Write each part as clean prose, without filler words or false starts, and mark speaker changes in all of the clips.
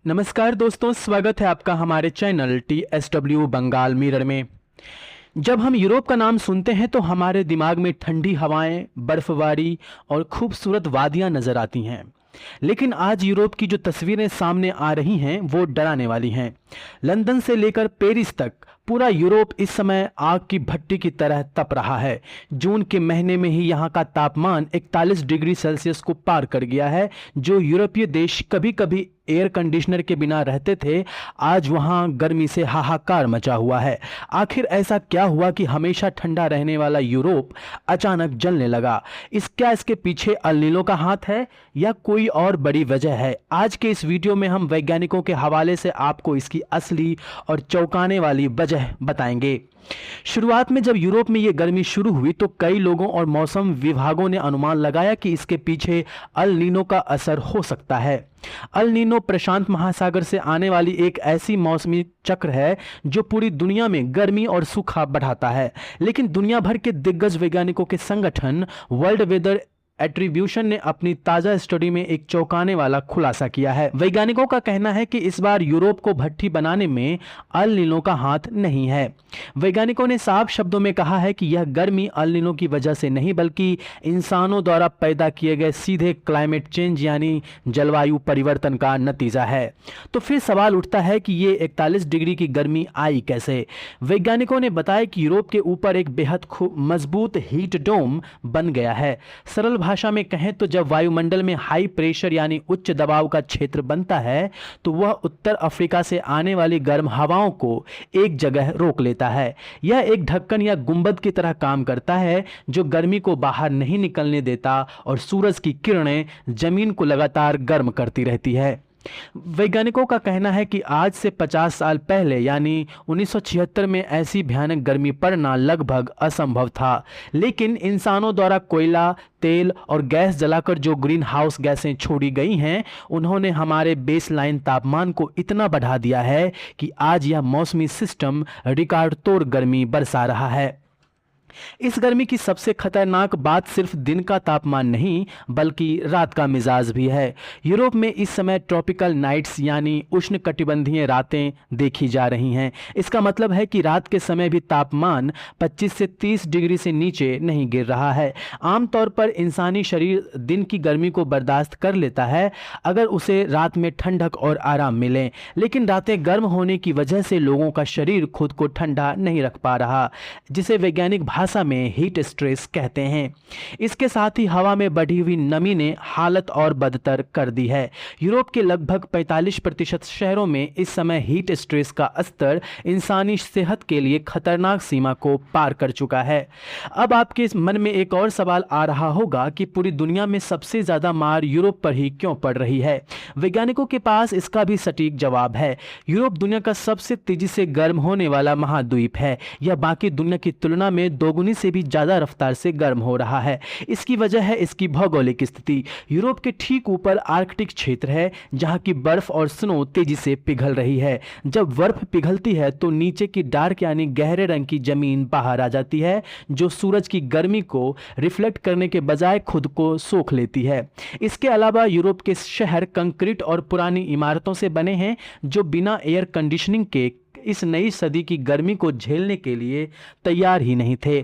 Speaker 1: नमस्कार दोस्तों, स्वागत है आपका हमारे चैनल TSW बंगाल मिरर में। जब हम यूरोप का नाम सुनते हैं तो हमारे दिमाग में ठंडी हवाएं, बर्फबारी और खूबसूरत वादियां नजर आती हैं। लेकिन आज यूरोप की जो तस्वीरें सामने आ रही हैं वो डराने वाली हैं। लंदन से लेकर पेरिस तक पूरा यूरोप इस समय आग की भट्टी की तरह तप रहा है। जून के महीने में ही यहाँ का तापमान 41 डिग्री सेल्सियस को पार कर गया है। जो यूरोपीय देश कभी कभी एयर कंडीशनर के बिना रहते थे, आज वहाँ गर्मी से हाहाकार मचा हुआ है। आखिर ऐसा क्या हुआ कि हमेशा ठंडा रहने वाला यूरोप अचानक जलने लगा? क्या इसके पीछे अल नीनो का हाथ है या कोई और बड़ी वजह है? आज के इस वीडियो में हम वैज्ञानिकों के हवाले से आपको इसकी असली और चौंकाने वाली वजह बताएंगे। शुरुआत में जब यूरोप में यह गर्मी शुरू हुई तो कई लोगों और मौसम विभागों ने अनुमान लगाया कि इसके पीछे अल नीनो का असर हो सकता है। अल नीनो प्रशांत महासागर से आने वाली एक ऐसी मौसमी चक्र है जो पूरी दुनिया में गर्मी और सूखा बढ़ाता है। लेकिन दुनिया भर के दिग्गज वैज्ञानिकों के संगठन वर्ल्ड वेदर एट्रीब्यूशन ने अपनी ताजा स्टडी में एक चौंकाने वाला खुलासा किया है। वैज्ञानिकों का कहना है कि इस बार यूरोप को भट्टी बनाने में अल नीनो का हाथ नहीं है। वैज्ञानिकों ने साफ शब्दों में कहा है कि यह गर्मी अल नीनो की वजह से नहीं बल्कि इंसानों द्वारा पैदा किए गए सीधे क्लाइमेट चेंज यानी जलवायु परिवर्तन का नतीजा है। तो फिर सवाल उठता है कि ये 41 डिग्री की गर्मी आई कैसे? वैज्ञानिकों ने बताया कि यूरोप के ऊपर एक बेहद मजबूत हीट डोम बन गया है। सरल भाषा में कहें तो जब वायुमंडल में हाई प्रेशर यानी उच्च दबाव का क्षेत्र बनता है तो वह उत्तर अफ्रीका से आने वाली गर्म हवाओं को एक जगह रोक लेता है। यह एक ढक्कन या गुंबद की तरह काम करता है जो गर्मी को बाहर नहीं निकलने देता और सूरज की किरणें जमीन को लगातार गर्म करती रहती है। वैज्ञानिकों का कहना है कि आज से 50 साल पहले यानी 1976 में ऐसी भयानक गर्मी पड़ना लगभग असंभव था। लेकिन इंसानों द्वारा कोयला, तेल और गैस जलाकर जो ग्रीन हाउस गैसें छोड़ी गई हैं, उन्होंने हमारे बेसलाइन तापमान को इतना बढ़ा दिया है कि आज यह मौसमी सिस्टम रिकॉर्ड तोड़ गर्मी बरसा रहा है। इस गर्मी की सबसे खतरनाक बात सिर्फ दिन का तापमान नहीं बल्कि रात का मिजाज भी है। यूरोप में इस समय ट्रॉपिकल नाइट्स यानी उष्णकटिबंधीय रातें देखी जा रही हैं। इसका मतलब है कि रात के समय भी तापमान 25 से 30 डिग्री से नीचे नहीं गिर रहा है। आमतौर पर इंसानी शरीर दिन की गर्मी को बर्दाश्त कर लेता है अगर उसे रात में ठंडक और आराम मिले, लेकिन रातें गर्म होने की वजह से लोगों का शरीर खुद को ठंडा नहीं रख पा रहा, जिसे वैज्ञानिक भाषा में हीट स्ट्रेस कहते हैं। इसके साथ ही हवा में बढ़ी हुई नमी ने हालत और बदतर कर दी है। यूरोप के लगभग 45% शहरों में इस समय हीट स्ट्रेस का स्तर इंसानी सेहत के लिए खतरनाक सीमा को पार कर चुका है। अब आपके मन में एक और सवाल आ रहा होगा कि पूरी दुनिया में सबसे ज्यादा मार यूरोप पर ही क्यों पड़ रही है? वैज्ञानिकों के पास इसका भी सटीक जवाब है। यूरोप दुनिया का सबसे तेजी से गर्म होने वाला महाद्वीप है। यह बाकी दुनिया की तुलना में दोगुनी से भी ज्यादा रफ्तार से गर्म हो रहा है। इसकी वजह है इसकी भौगोलिक स्थिति। यूरोप के ठीक ऊपर आर्कटिक क्षेत्र है जहां की बर्फ और स्नो तेजी से पिघल रही है। जब बर्फ पिघलती है तो नीचे की डार्क यानी गहरे रंग की जमीन बाहर आ जाती है जो सूरज की गर्मी को रिफ्लेक्ट करने के बजाय खुद को सोख लेती है। इसके अलावा यूरोप के शहर कंक्रीट और पुरानी इमारतों से बने हैं जो बिना एयर कंडीशनिंग के इस नई सदी की गर्मी को झेलने के लिए तैयार ही नहीं थे।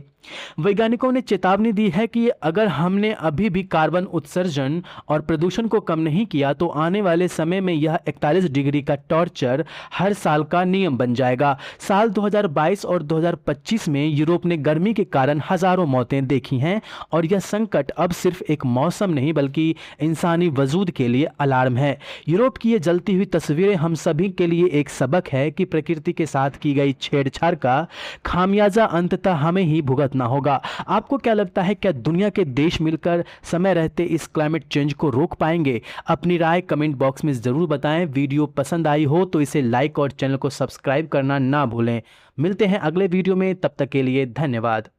Speaker 1: वैज्ञानिकों ने चेतावनी दी है कि अगर हमने अभी भी कार्बन उत्सर्जन और प्रदूषण को कम नहीं किया तो आने वाले समय में यह 41 डिग्री का टॉर्चर हर साल का नियम बन जाएगा। साल 2022 और 2025 में यूरोप ने गर्मी के कारण हजारों मौतें देखी हैं और यह संकट अब सिर्फ एक मौसम नहीं बल्कि इंसानी वजूद के लिए अलार्म है। यूरोप की ये जलती हुई तस्वीरें हम सभी के लिए एक सबक है कि प्रकृति के साथ की गई छेड़छाड़ का खामियाजा अंततः हमें ही भुगतना होगा। आपको क्या लगता है, क्या दुनिया के देश मिलकर समय रहते इस क्लाइमेट चेंज को रोक पाएंगे? अपनी राय कमेंट बॉक्स में जरूर बताएं। वीडियो पसंद आई हो तो इसे लाइक और चैनल को सब्सक्राइब करना ना भूलें। मिलते हैं अगले वीडियो में, तब तक के लिए धन्यवाद।